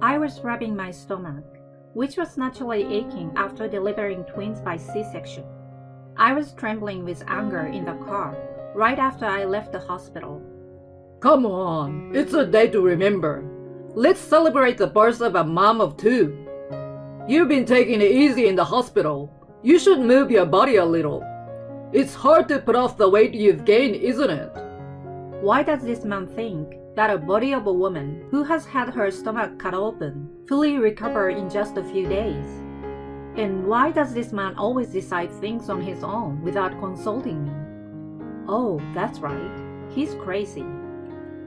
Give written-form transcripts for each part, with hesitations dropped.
I was rubbing my stomach, which was naturally aching after delivering twins by C-section. I was trembling with anger in the car right after I left the hospital. Come on, it's a day to remember. Let's celebrate the birth of a mom of two. You've been taking it easy in the hospital. You should move your body a little. It's hard to put off the weight you've gained, isn't it? Why does this man think that a body of a woman who has had her stomach cut open fully recover in just a few days? And why does this man always decide things on his own without consulting me? Oh, that's right. He's crazy.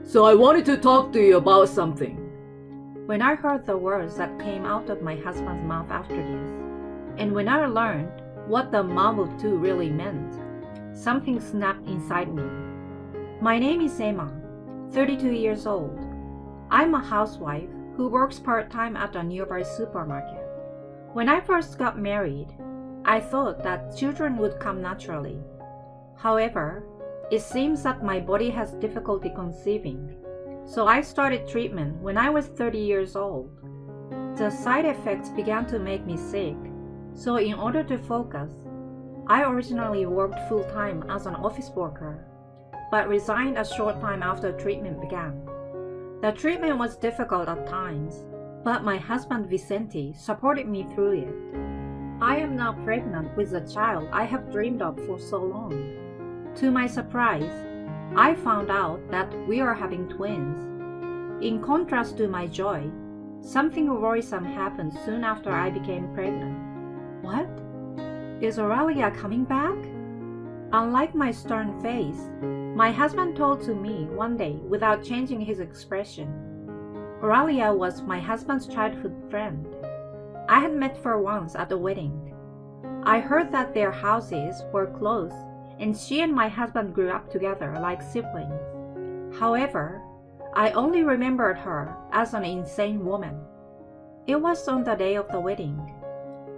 So I wanted to talk to you about something. When I heard the words that came out of my husband's mouth after this, and when I learned what the mom of two really meant, something snapped inside me. My name is Emma, 32 years old. I'm a housewife who works part-time at a nearby supermarket. When I first got married, I thought that children would come naturally. However, it seems that my body has difficulty conceiving, so I started treatment when I was 30 years old. The side effects began to make me sick, so in order to focus, I originally worked full-time as an office worker, but resigned a short time after treatment began. The treatment was difficult at times, but my husband Vicente supported me through it. I am now pregnant with a child I have dreamed of for so long. To my surprise, I found out that we are having twins. In contrast to my joy, something worrisome happened soon after I became pregnant. What? Is Aurelia coming back? Unlike my stern face, my husband told to me one day without changing his expression. Aurelia was my husband's childhood friend. I had met her once at a wedding. I heard that their houses were close and she and my husband grew up together like siblings. However, I only remembered her as an insane woman. It was on the day of the wedding.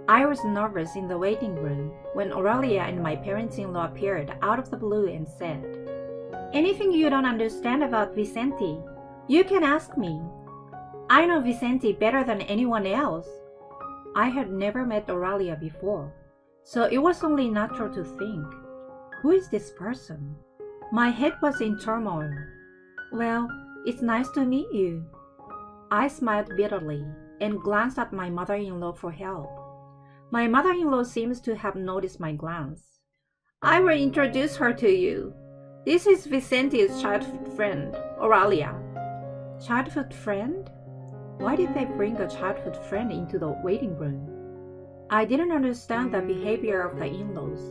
I was nervous in the waiting room when Aurelia and my parents-in-law appeared out of the blue and said, "Anything you don't understand about Vicente, you can ask me. I know Vicente better than anyone else." I had never met Aurelia before, so it was only natural to think, who is this person? My head was in turmoil. "Well, it's nice to meet you." I smiled bitterly and glanced at my mother-in-law for help. My mother-in-law seems to have noticed my glance. "I will introduce her to you. This is Vicente's childhood friend, Aurelia." Childhood friend? Why did they bring a childhood friend into the waiting room? I didn't understand the behavior of the in-laws,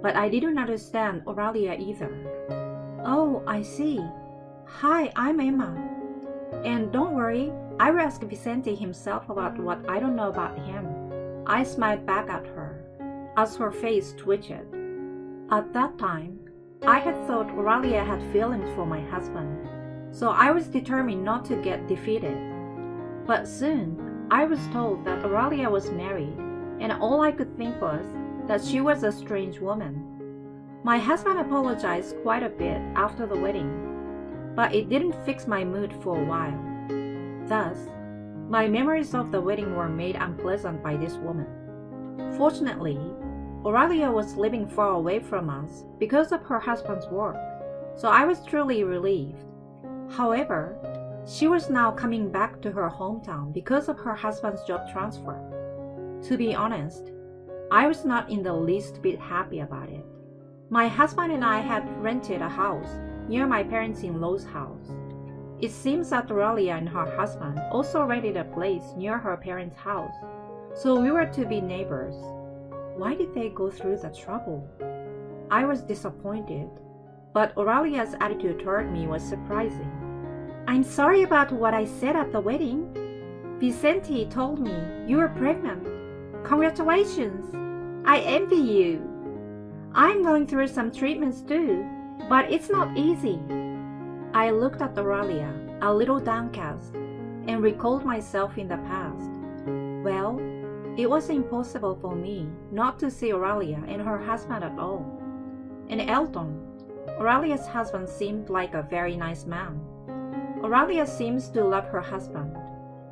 but I didn't understand Aurelia either. "Oh, I see. Hi, I'm Emma. And don't worry, I will ask Vicente himself about what I don't know about him." I smiled back at her, as her face twitched. At that time, I had thought Aurelia had feelings for my husband, so I was determined not to get defeated. But soon, I was told that Aurelia was married, and all I could think was that she was a strange woman. My husband apologized quite a bit after the wedding, but it didn't fix my mood for a while. Thus, my memories of the wedding were made unpleasant by this woman. Fortunately, Aurelia was living far away from us because of her husband's work, so I was truly relieved. However, she was now coming back to her hometown because of her husband's job transfer. To be honest, I was not in the least bit happy about it. My husband and I had rented a house near my parents-in-law's house. It seems that Aurelia and her husband also rented a place near her parents' house, so we were to be neighbors. Why did they go through the trouble? I was disappointed, but Aurelia's attitude toward me was surprising. "I'm sorry about what I said at the wedding. Vicente told me you were pregnant. Congratulations! I envy you. I'm going through some treatments too, but it's not easy." I looked at Aurelia, a little downcast, and recalled myself in the past. Well, it was impossible for me not to see Aurelia and her husband at all. And Elton, Aurelia's husband, seemed like a very nice man. Aurelia seems to love her husband,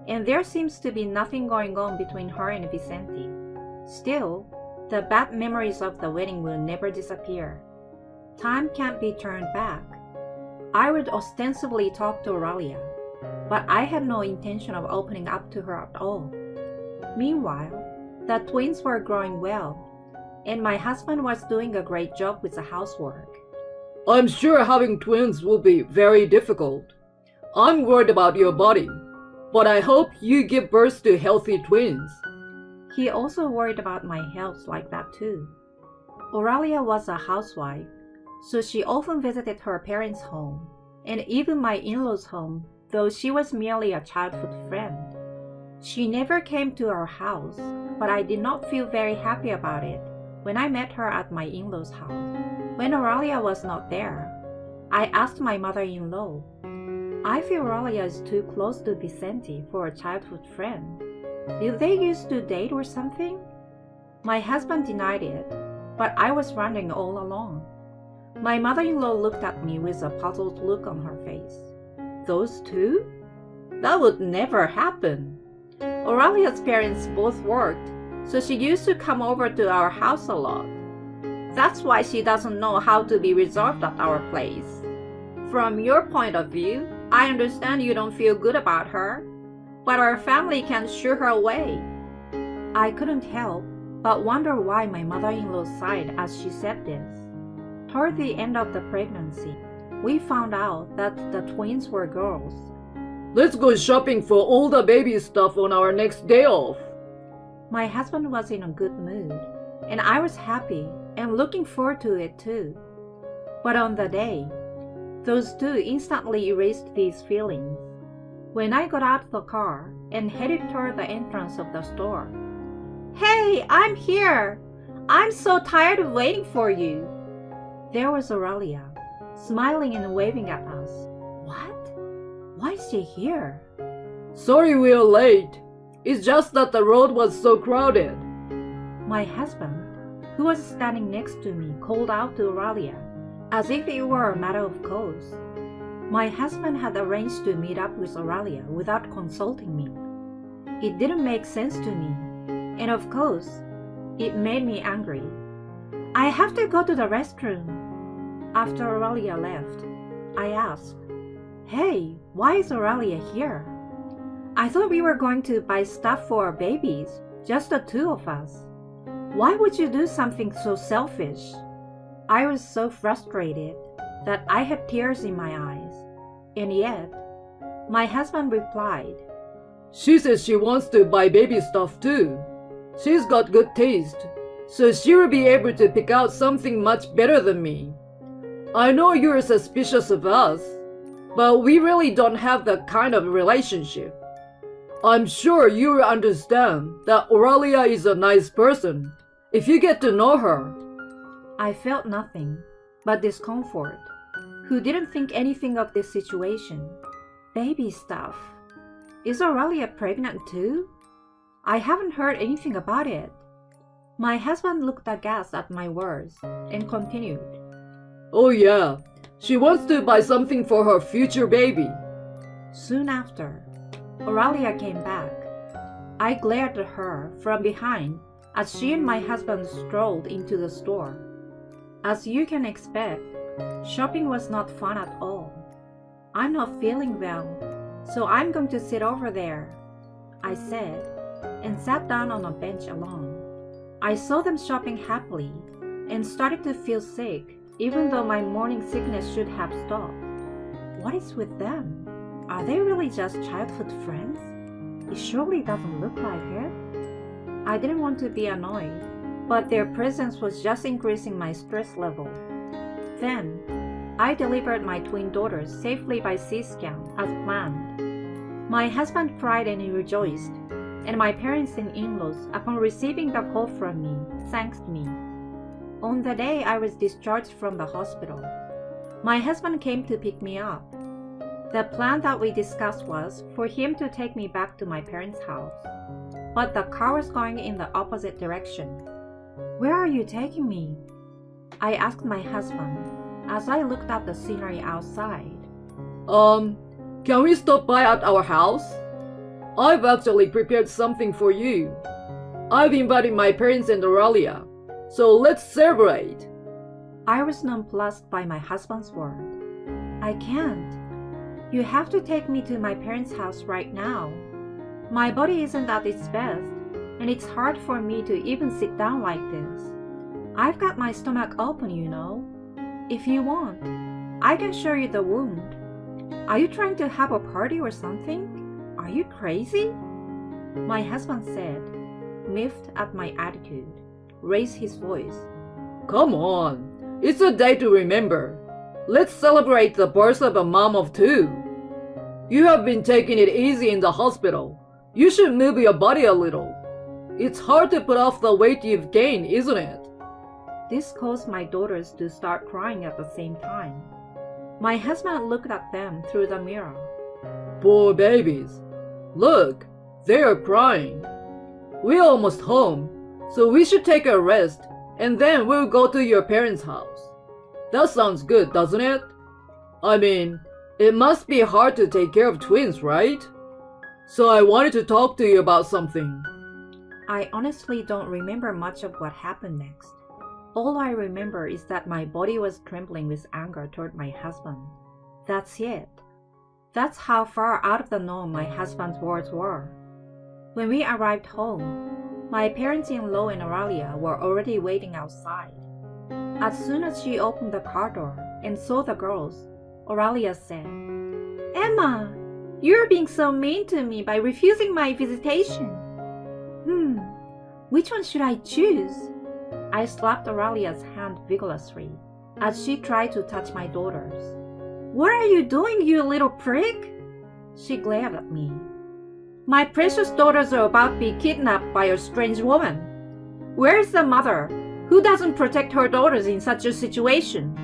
and there seems to be nothing going on between her and Vicente. Still, the bad memories of the wedding will never disappear. Time can't be turned back. I would ostensibly talk to Aurelia, but I had no intention of opening up to her at all. Meanwhile, the twins were growing well, and my husband was doing a great job with the housework. I'm sure having twins will be very difficult. I'm worried about your body, but I hope you give birth to healthy twins. He also worried about my health like that too. Aurelia was a housewife, so she often visited her parents' home, and even my in-laws' home, though she was merely a childhood friend. She never came to our house, but I did not feel very happy about it when I met her at my in-laws' house. When Aurelia was not there, I asked my mother-in-law, I feel Aurelia is too close to Vicente for a childhood friend. Did they used to date or something? My husband denied it, but I was wondering all along. My mother-in-law looked at me with a puzzled look on her face. Those two? That would never happen. Aurelia's parents both worked, so she used to come over to our house a lot. That's why she doesn't know how to be reserved at our place. From your point of view, I understand you don't feel good about her, but our family can shoo her away. I couldn't help but wonder why my mother-in-law sighed as she said this. Toward the end of the pregnancy, we found out that the twins were girls. Let's go shopping for all the baby stuff on our next day off. My husband was in a good mood, and I was happy and looking forward to it too. But on the day, those two instantly erased these feelings. When I got out of the car and headed toward the entrance of the store, "Hey, I'm here! I'm so tired of waiting for you!" There was Aurelia, smiling and waving at us. What? Why is she here? Sorry we're late. It's just that the road was so crowded. My husband, who was standing next to me, called out to Aurelia, as if it were a matter of course. My husband had arranged to meet up with Aurelia without consulting me. It didn't make sense to me, and of course, it made me angry. I have to go to the restroom. After Aurelia left, I asked, "Hey, why is Aurelia here? I thought we were going to buy stuff for our babies, just the two of us. Why would you do something so selfish?" I was so frustrated that I had tears in my eyes, and yet, my husband replied, She says she wants to buy baby stuff too. She's got good taste, so she will be able to pick out something much better than me. I know you're suspicious of us, but we really don't have that kind of relationship. I'm sure you will understand that Aurelia is a nice person if you get to know her. I felt nothing but discomfort. Who didn't think anything of this situation? Baby stuff. Is Aurelia pregnant too? I haven't heard anything about it. My husband looked aghast at my words and continued. Oh yeah, she wants to buy something for her future baby. Soon after, Aurelia came back. I glared at her from behind as she and my husband strolled into the store. As you can expect, shopping was not fun at all. I'm not feeling well, so I'm going to sit over there, I said, and sat down on a bench alone. I saw them shopping happily and started to feel sick, even though my morning sickness should have stopped. What is with them? Are they really just childhood friends? It surely doesn't look like it. I didn't want to be annoyed, but their presence was just increasing my stress level. Then, I delivered my twin daughters safely by C-scan as planned. My husband cried and he rejoiced, and my parents and in-laws, upon receiving the call from me, thanked me. On the day I was discharged from the hospital, my husband came to pick me up. The plan that we discussed was for him to take me back to my parents' house, but the car was going in the opposite direction. "Where are you taking me?" I asked my husband as I looked at the scenery outside. Can we stop by at our house? I've actually prepared something for you. I've invited my parents and Aurelia, so let's celebrate. I was nonplussed by my husband's word. I can't. You have to take me to my parents' house right now. My body isn't at its best, and it's hard for me to even sit down like this. I've got my stomach open, you know. If you want, I can show you the wound. Are you trying to have a party or something? Are you crazy? My husband said, miffed at my attitude, raised his voice. Come on, it's a day to remember. Let's celebrate the birth of a mom of two. You have been taking it easy in the hospital. You should move your body a little. It's hard to put off the weight you've gained, isn't it? This caused my daughters to start crying at the same time. My husband looked at them through the mirror. Poor babies. Look, they are crying. We're almost home, so we should take a rest, and then we'll go to your parents' house. That sounds good, doesn't it? I mean, it must be hard to take care of twins, right? So I wanted to talk to you about something. I honestly don't remember much of what happened next. All I remember is that my body was trembling with anger toward my husband. That's it. That's how far out of the norm my husband's words were. When we arrived home, my parents-in-law and Aurelia were already waiting outside. As soon as she opened the car door and saw the girls, Aurelia said, "Emma, you're being so mean to me by refusing my visitation." Which one should I choose? I slapped Aurelia's hand vigorously as she tried to touch my daughters. "What are you doing, you little prick?" She glared at me. "My precious daughters are about to be kidnapped by a strange woman. Where is the mother who doesn't protect her daughters in such a situation?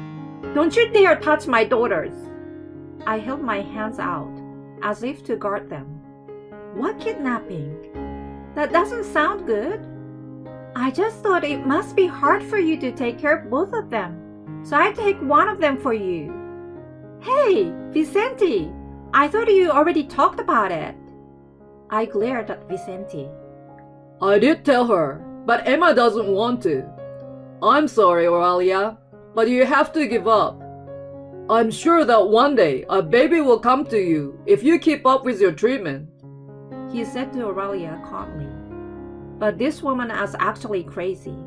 Don't you dare touch my daughters!" I held my hands out as if to guard them. "What kidnapping? That doesn't sound good. I just thought it must be hard for you to take care of both of them, so I take one of them for you." "Hey, Vicente, I thought you already talked about it." I glared at Vicente. I did tell her, but Emma doesn't want to. I'm sorry, Aurelia, but you have to give up. I'm sure that one day a baby will come to you if you keep up with your treatment. He said to Aurelia calmly. But this woman is actually crazy.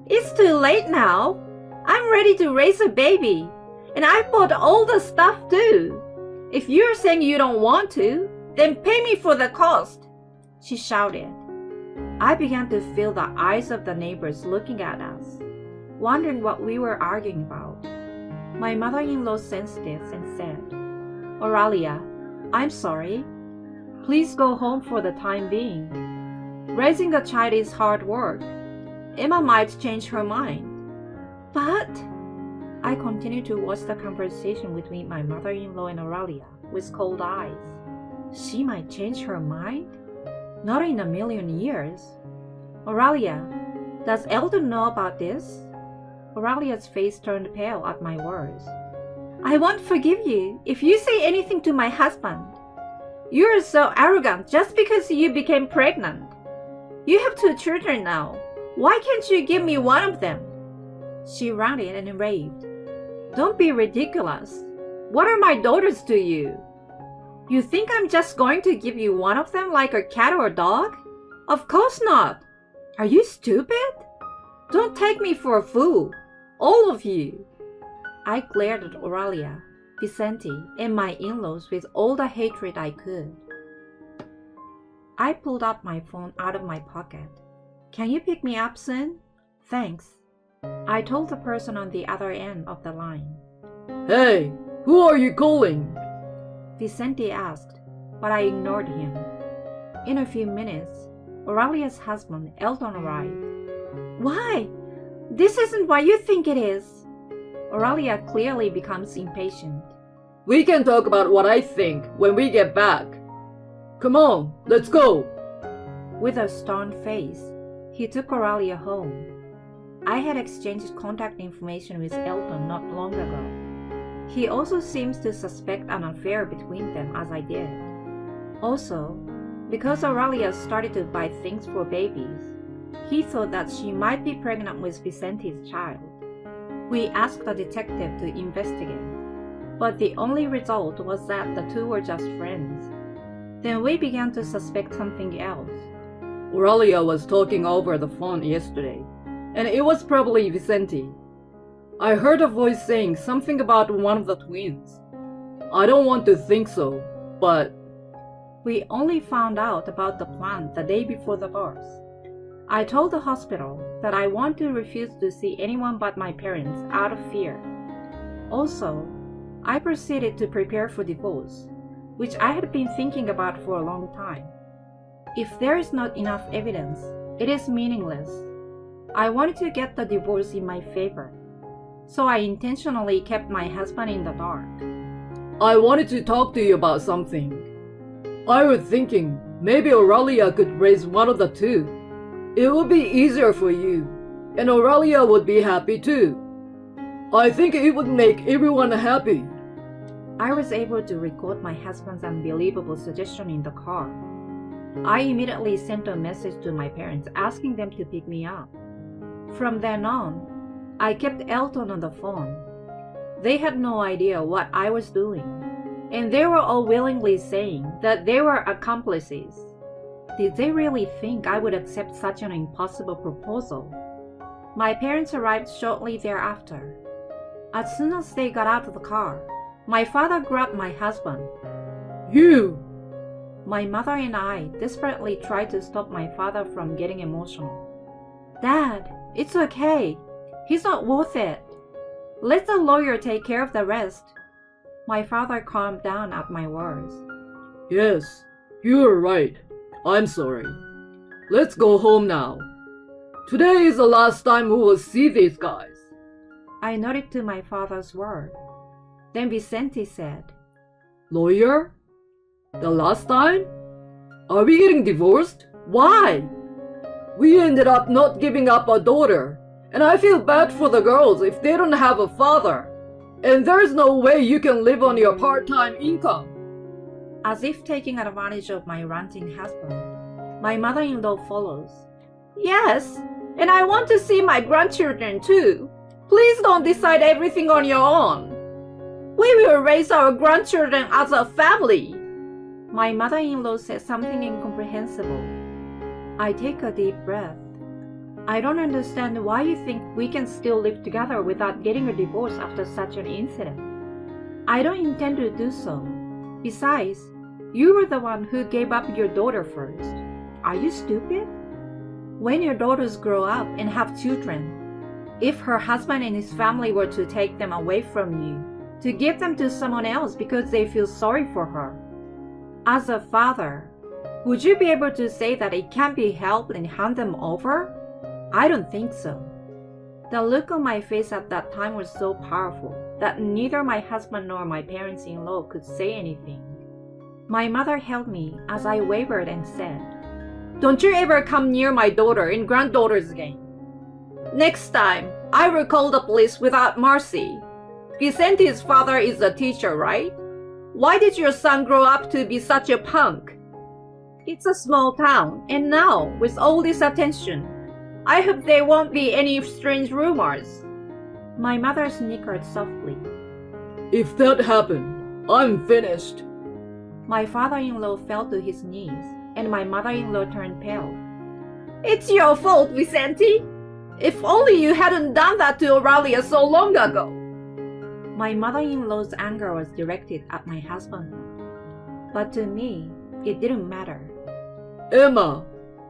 "It's too late now. I'm ready to raise a baby, and I bought all the stuff too. If you're saying you don't want to, then pay me for the cost," she shouted. I began to feel the eyes of the neighbors looking at us, wondering what we were arguing about. My mother-in-law sensed this and said, "Aurelia, I'm sorry. Please go home for the time being. Raising a child is hard work. Emma might change her mind." "But," I continued to watch the conversation between my mother-in-law and Aurelia with cold eyes. She might change her mind? Not in a million years. "Aurelia, does Eldon know about this?" Aurelia's face turned pale at my words. "I won't forgive you if you say anything to my husband. You're so arrogant just because you became pregnant. You have 2 children now. Why can't you give me one of them?" She ranted and raved. "Don't be ridiculous. What are my daughters to you? You think I'm just going to give you one of them like a cat or a dog? Of course not. Are you stupid? Don't take me for a fool, all of you." I glared at Aurelia, Vicente, and my in-laws with all the hatred I could. I pulled out my phone out of my pocket. "Can you pick me up soon? Thanks," I told the person on the other end of the line. "Hey, who are you calling?" Vicente asked, but I ignored him. In a few minutes, Aurelia's husband, Eldon, arrived. "Why? This isn't what you think it is." Aurelia clearly becomes impatient. "We can talk about what I think when we get back. Come on, let's go." With a stern face, he took Aurelia home. I had exchanged contact information with Eldon not long ago. He also seems to suspect an affair between them as I did. Also, Because Aurelia started to buy things for babies, he thought that she might be pregnant with Vicente's child. We asked the detective to investigate, but the only result was that the two were just friends. Then we began to suspect something else. Aurelia was talking over the phone yesterday, and it was probably Vicente. I heard a voice saying something about one of the twins. I don't want to think so, but we only found out about the plan the day before the birth. I told the hospital that I want to refuse to see anyone but my parents out of fear. Also, I proceeded to prepare for divorce, which I had been thinking about for a long time. If there is not enough evidence, it is meaningless. I wanted to get the divorce in my favor, so I intentionally kept my husband in the dark. I wanted to talk to you about something. I was thinking maybe Aurelia could raise one of the two. It would be easier for you, and Aurelia would be happy too. I think it would make everyone happy. I was able to record my husband's unbelievable suggestion in the car. I immediately sent a message to my parents asking them to pick me up. From then on, I kept Elton on the phone. They had no idea what I was doing, and they were all willingly saying that they were accomplices. Did they really think I would accept such an impossible proposal? My parents arrived shortly thereafter. As soon as they got out of the car, my father grabbed my husband. You! My mother and I desperately tried to stop my father from getting emotional. Dad, it's okay. He's not worth it. Let the lawyer take care of the rest. My father calmed down at my words. Yes, you're right. I'm sorry. Let's go home now. Today is the last time we will see these guys. I nodded to my father's word. Then Vicente said, Lawyer? The last time? Are we getting divorced? Why? We ended up not giving up our daughter, and I feel bad for the girls if they don't have a father. And there's no way you can live on your part-time income. As if taking advantage of my ranting husband, my mother-in-law follows. Yes, and I want to see my grandchildren too. Please don't decide everything on your own. We will raise our grandchildren as a family. My mother-in-law said something incomprehensible. I take a deep breath. I don't understand why you think we can still live together without getting a divorce after such an incident. I don't intend to do so. Besides, you were the one who gave up your daughter first. Are you stupid? When your daughters grow up and have children, if her husband and his family were to take them away from you, to give them to someone else because they feel sorry for her, as a father, would you be able to say that it can't be helped and hand them over? I don't think so. The look on my face at that time was so powerful that neither my husband nor my parents-in-law could say anything. My mother held me as I wavered and said, Don't you ever come near my daughter and granddaughters again. Next time, I will call the police without mercy. Vicente's father is a teacher, right? Why did your son grow up to be such a punk? It's a small town, and now, with all this attention, I hope there won't be any strange rumors. My mother snickered softly. If that happened, I'm finished. My father-in-law fell to his knees, and my mother-in-law turned pale. It's your fault, Vicente. If only you hadn't done that to Aurelia so long ago. My mother-in-law's anger was directed at my husband. But to me, it didn't matter. Emma,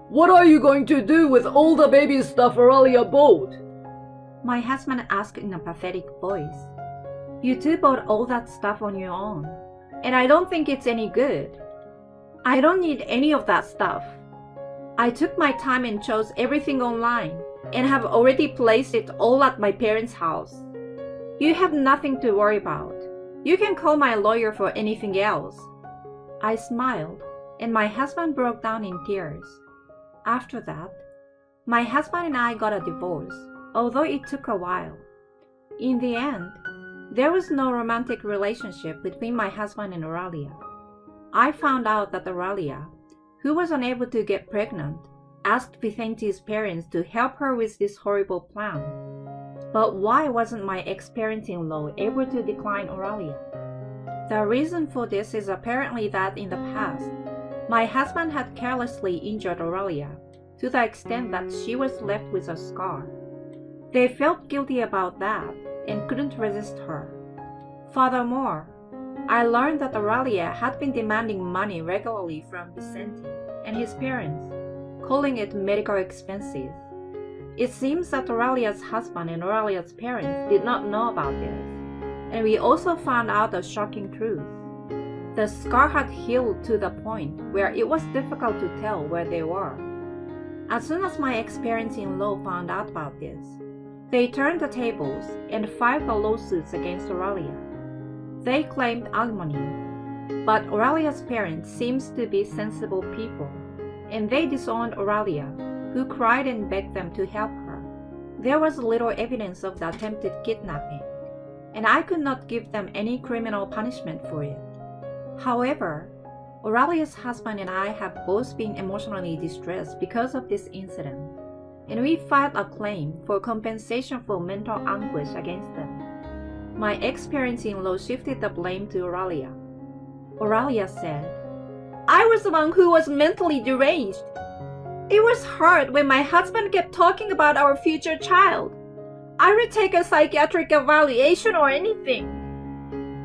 what are you going to do with all the baby stuff Aurelia bought? My husband asked in a pathetic voice. You two bought all that stuff on your own, and I don't think it's any good. I don't need any of that stuff. I took my time and chose everything online, and have already placed it all at my parents' house. You have nothing to worry about. You can call my lawyer for anything else. I smiled, and my husband broke down in tears. After that, my husband and I got a divorce, although it took a while. In the end, there was no romantic relationship between my husband and Aurelia. I found out that Aurelia, who was unable to get pregnant, asked Vicenti's parents to help her with this horrible plan. But why wasn't my ex-parent-in-law able to decline Auralia? The reason for this is apparently that in the past, my husband had carelessly injured Auralia to the extent that she was left with a scar. They felt guilty about that and couldn't resist her. Furthermore, I learned that Auralia had been demanding money regularly from Vicente and his parents, calling it medical expenses. It seems that Auralia's husband and Auralia's parents did not know about this, and we also found out a shocking truth. The scar had healed to the point where it was difficult to tell where they were. As soon as my ex-parents-in-law found out about this, they turned the tables and filed the lawsuits against Auralia. They claimed alimony, but Auralia's parents seemed to be sensible people, and they disowned Auralia, who cried and begged them to help her. There was little evidence of the attempted kidnapping, and I could not give them any criminal punishment for it. However, Auralia's husband and I have both been emotionally distressed because of this incident, and we filed a claim for compensation for mental anguish against them. My ex-parents-in-law shifted the blame to Auralia. Auralia said, "I was the one who was mentally deranged. It was hard when my husband kept talking about our future child. I would take a psychiatric evaluation or anything."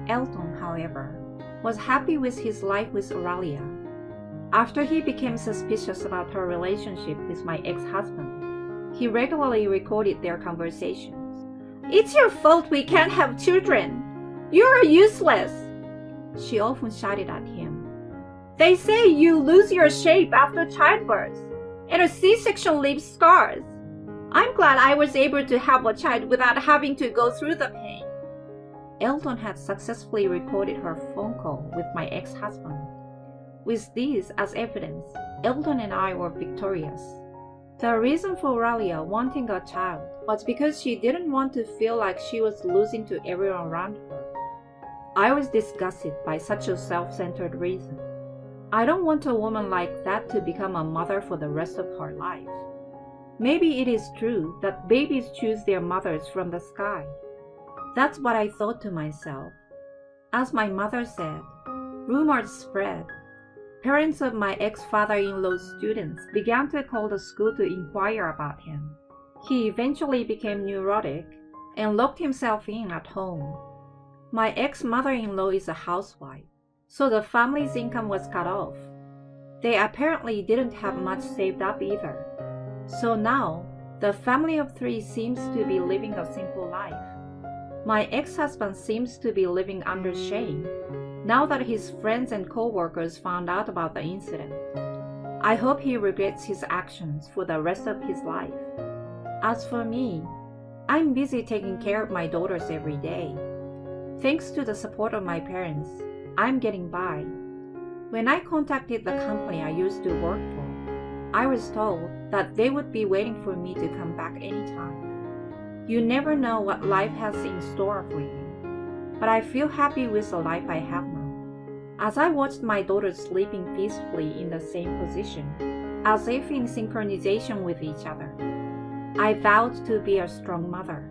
Elton, however, was happy with his life with Auralia. After he became suspicious about her relationship with my ex-husband, he regularly recorded their conversations. "It's your fault we can't have children. You're useless," she often shouted at him. "They say you lose your shape after childbirth, and a C-section leaves scars. I'm glad I was able to have a child without having to go through the pain." Elton had successfully recorded her phone call with my ex-husband. With this as evidence, Elton and I were victorious. The reason for Auralia wanting a child was because she didn't want to feel like she was losing to everyone around her. I was disgusted by such a self-centered reason. I don't want a woman like that to become a mother for the rest of her life. Maybe it is true that babies choose their mothers from the sky. That's what I thought to myself. As my mother said, rumors spread. Parents of my ex-father-in-law's students began to call the school to inquire about him. He eventually became neurotic and locked himself in at home. My ex-mother-in-law is a housewife, so the family's income was cut off. They apparently didn't have much saved up either. So now, the family of three seems to be living a simple life. My ex-husband seems to be living under shame, now that his friends and co-workers found out about the incident. I hope he regrets his actions for the rest of his life. As for me, I'm busy taking care of my daughters every day. Thanks to the support of my parents, I'm getting by. When I contacted the company I used to work for, I was told that they would be waiting for me to come back anytime. You never know what life has in store for you, but I feel happy with the life I have now. As I watched my daughters sleeping peacefully in the same position, as if in synchronization with each other, I vowed to be a strong mother.